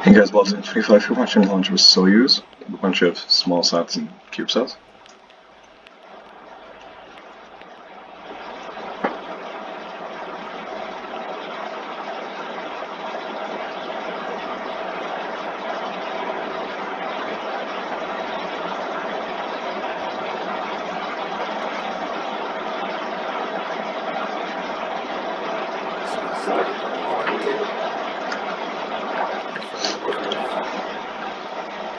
Hey guys, welcome to 25. You're watching launch with Soyuz, a bunch of small sats and CubeSats.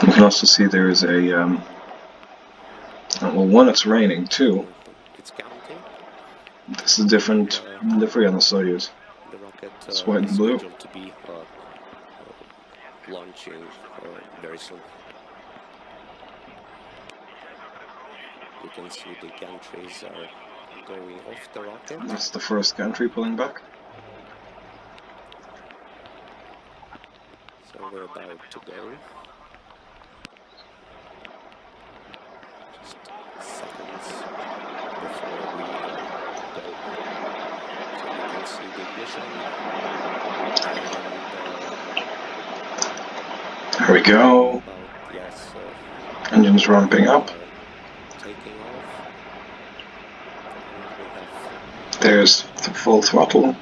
You can also see there is a, well, one, it's raining, two, this is a different livery on the Soyuz. The rocket It's white and is blue. scheduled to be launching very soon. You can see the gantries are going off the rocket. That's the first gantry pulling back. So we're about to go. Just seconds before we go. So you can see the ignition. There we go. Yes. Engines ramping up. Taking off. There's the full throttle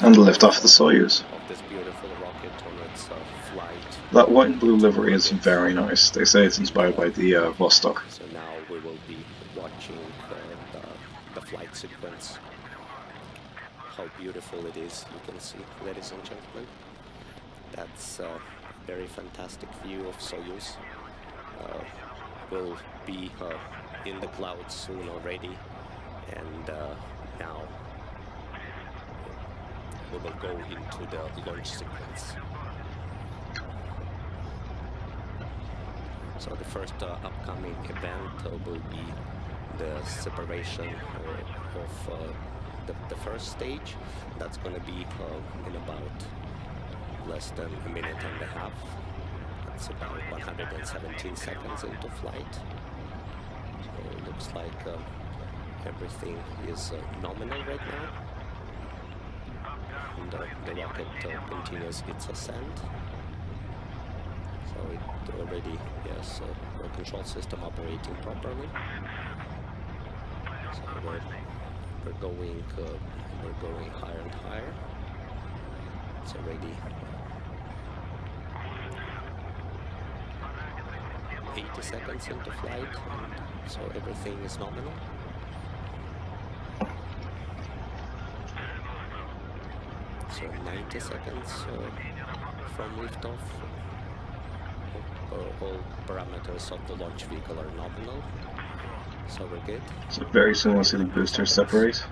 and the lift off the Soyuz. Of this beautiful rocket on its flight. That white and blue livery is very nice. They say it's inspired by the Vostok. So now we will be watching the flight sequence. How beautiful it is, you can see, ladies and gentlemen. That's a very fantastic view of Soyuz. We'll be in the clouds soon already, and now we will go into the launch sequence. So the first upcoming event will be the separation of the first stage. That's going to be in about less than a minute and a half. That's about 117 seconds into flight. So it looks like everything is nominal right now. And the rocket continues its ascent. So it already, yes, the control system operating properly. So we're going higher and higher. It's already 80 seconds into flight, and so everything is nominal. So 90 seconds from liftoff. All parameters of the launch vehicle are nominal, so we're good. So very soon we'll see the boosters separate. So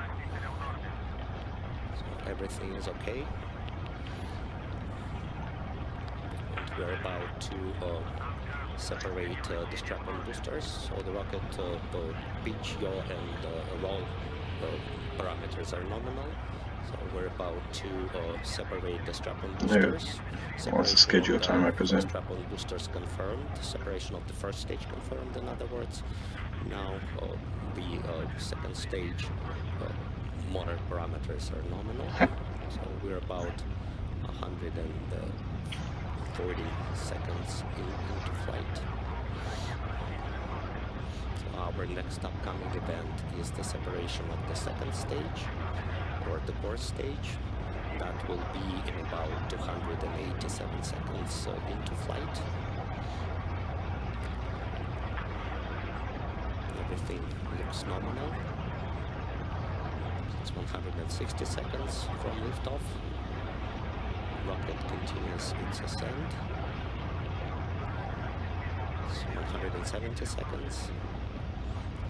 everything is okay. And we're about to separate the strap-on boosters. So the rocket pitch, yaw, and roll parameters are nominal. So we're about to separate the strap-on boosters. What's the schedule time, I presume? Strap-on boosters confirmed. Separation of the first stage confirmed, in other words. Now the second stage motor parameters are nominal. So we're about 140 seconds into flight. So our next upcoming event is the separation of the second stage, or the core stage. That will be in about 287 seconds into flight. Everything looks nominal. It's 160 seconds from liftoff. Rocket continues its ascent. It's 170 seconds.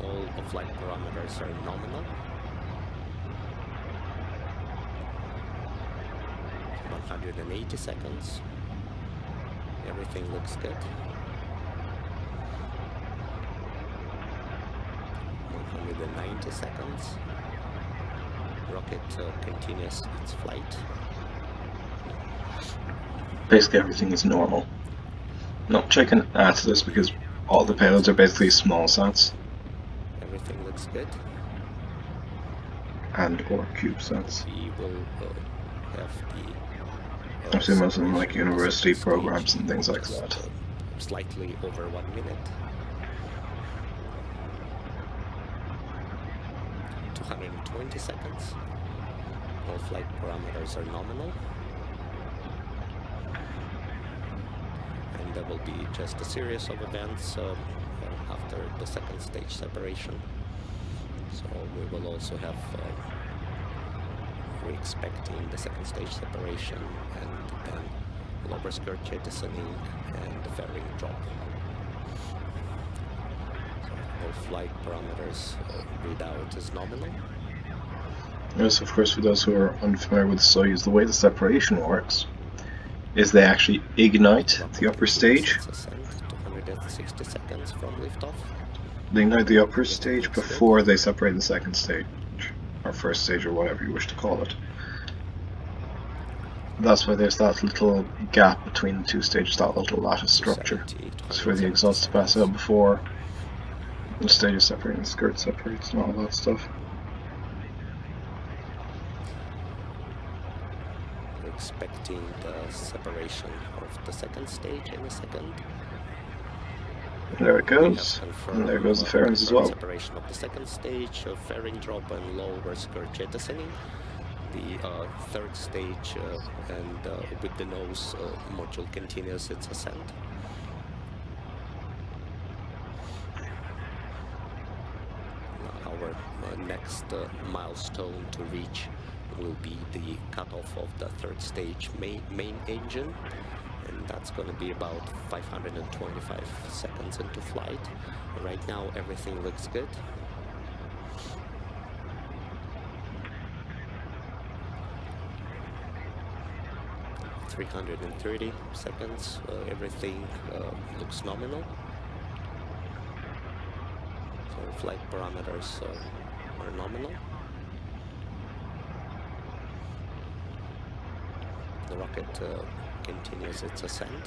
All of flight parameters are nominal. 180 seconds. Everything looks good. 190 seconds. Rocket continues its flight. Basically everything is normal. Not checking add to this because all the payloads are basically small sats. Everything looks good. And or CubeSats. We will have the I assume most of them like separation of the university second programs stage, and things like just that. slightly over 1 minute. 220 seconds. All flight parameters are nominal. And there will be just a series of events after the second stage separation. So we will also have, we're expecting the second stage separation and then lower skirt jettisoning and the fairing drop. So all flight parameters readout is nominal. Yes, of course, for those who are unfamiliar with Soyuz, the way the separation works is they actually ignite the upper stage. 260 seconds from liftoff. They ignite the upper Everything stage looks before good. they separate the second stage, or first stage, or whatever you wish to call it. That's why there's that little gap between the two stages, that little lattice structure. It's for the exhaust to pass out before the stages separate and the skirt separates and all that stuff. We're expecting the separation of the second stage in a second. There it goes, and there goes the fairings as well. Separation of the second stage, fairing drop and lower skirt jettisoning. The third stage and with the nose module continues its ascent. Our next milestone to reach will be the cutoff of the third stage main engine, and that's going to be about 525 seconds into flight. Right now everything looks good. .330 seconds, everything looks nominal. So flight parameters are nominal. The rocket continues its ascent.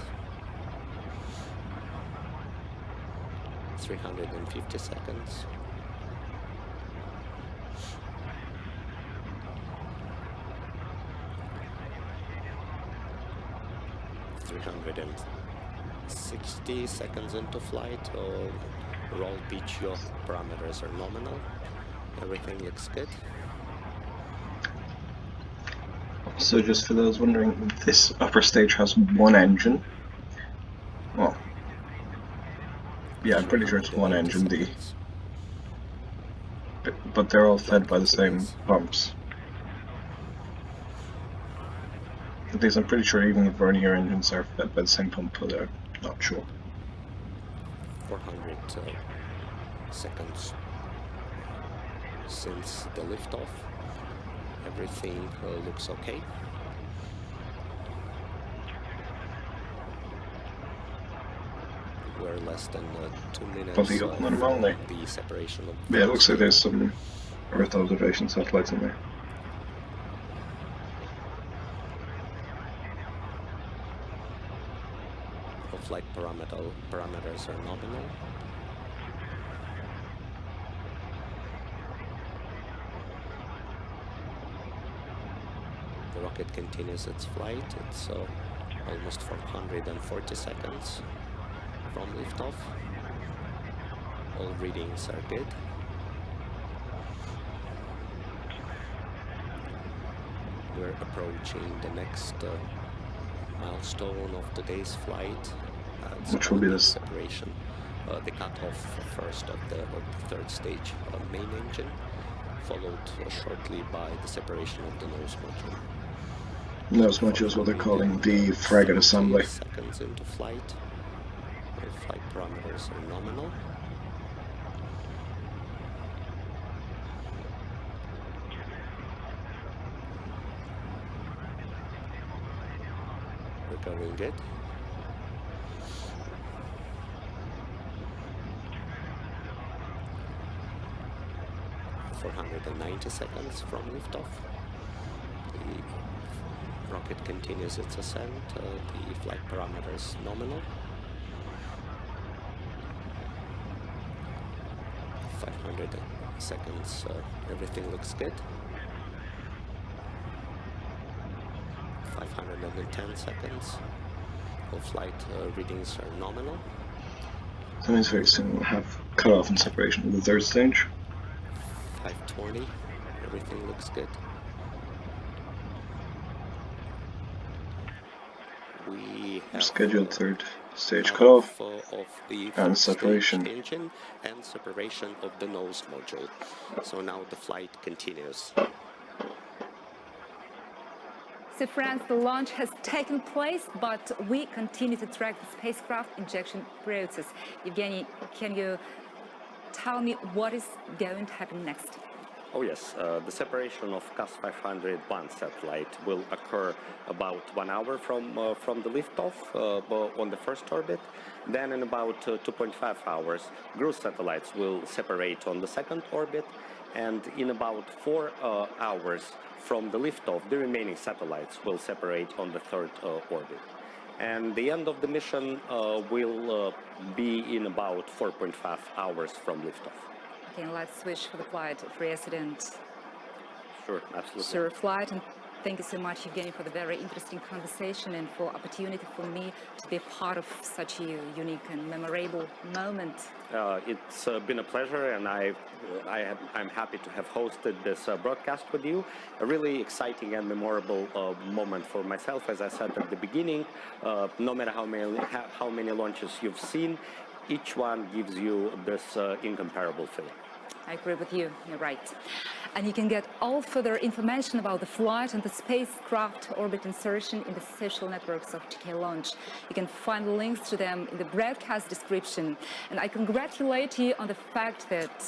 350 seconds. And 60 seconds into flight. Roll pitch yaw parameters are nominal. Everything looks good. So just for those wondering, this upper stage has one engine. Well, yeah, I'm pretty sure it's one engine, but they're all fed by the same pumps. At least I'm pretty sure even the vernier engines are fed by the same pump, but I'm not sure. 400 seconds since the liftoff. Everything looks okay. We're less than 2 minutes But the separation of yeah, it looks like there's some Earth observation satellites in there. Flight parameters are nominal. The rocket continues its flight. It's almost 440 seconds from liftoff. All readings are good. We're approaching the next milestone of today's flight. Which will be this separation, the cutoff first of the third stage main engine, followed shortly by the separation of the nose module. Nose module is what they're calling the frigate assembly. Seconds into flight. The flight parameters are nominal. We're going good. 490 seconds from liftoff. The rocket continues its ascent. The flight parameters nominal. 500 seconds. Everything looks good. 510 seconds. All flight readings are nominal. That means very soon we'll have cutoff and separation of the third stage. 520, everything looks good. We have scheduled third stage cutoff of the and third separation. stage engine and separation of the nose module. So now the flight continues. So friends, the launch has taken place, but we continue to track the spacecraft injection process. Evgeny, can you tell me what is going to happen next? Oh yes, the separation of CAS500 one satellite will occur about 1 hour from the liftoff on the first orbit. Then in about 2.5 hours, cruise satellites will separate on the second orbit, and in about 4 hours from the liftoff, the remaining satellites will separate on the third orbit. And the end of the mission will be in about 4.5 hours from liftoff. Okay, let's switch for the flight president. Sure, absolutely. Sure, flight, and thank you so much, Evgeny, for the very interesting conversation and for opportunity for me to be part of such a unique and memorable moment. It's been a pleasure, and I'm happy to have hosted this broadcast with you. A really exciting and memorable moment for myself. As I said at the beginning, no matter how many launches you've seen, each one gives you this incomparable feeling. I agree with you, you're right. And you can get all further information about the flight and the spacecraft orbit insertion in the social networks of GK Launch. You can find links to them in the broadcast description. And I congratulate you on the fact that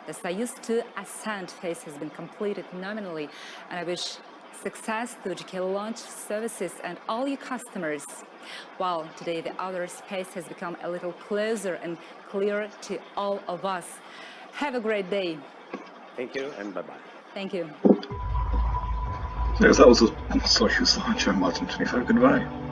the Soyuz 2 ascent phase has been completed nominally. And I wish success to GK Launch services and all your customers. While today the outer space has become a little closer and clearer to all of us. Have a great day. Thank you, and bye-bye. Thank you. Yes, that was a Soyuz launch on Martin 25. Goodbye.